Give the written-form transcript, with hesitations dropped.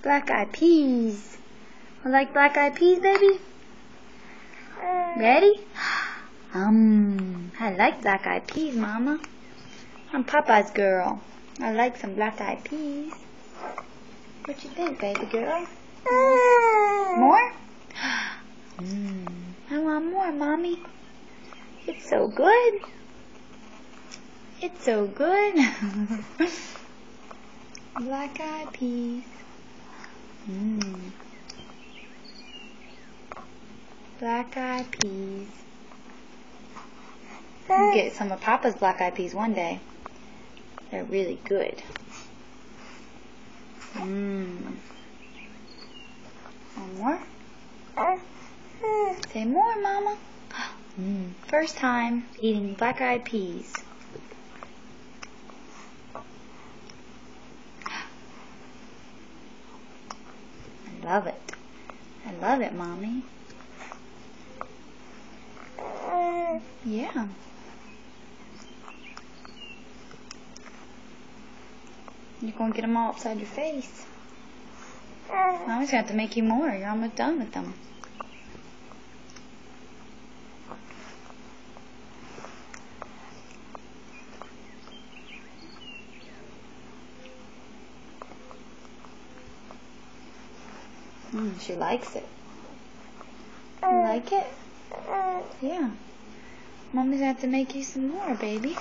Black eyed peas. You like black eyed peas, baby? Ready? I like black eyed peas, Mama. I'm Papa's girl. I like some black eyed peas. What you think, baby girl? More? I want more, Mommy. It's so good. It's so good. Black eyed peas. Black eyed peas. I'll get some of Papa's black eyed peas one day. They're really good. One more? Say more, Mama. First time eating black eyed peas. I love it. I love it, Mommy. Yeah. You're going to get them all upside your face. Mommy's going to have to make you more. You're almost done with them. She likes it. You like it? Yeah. Mommy's going to have to make you some more, baby.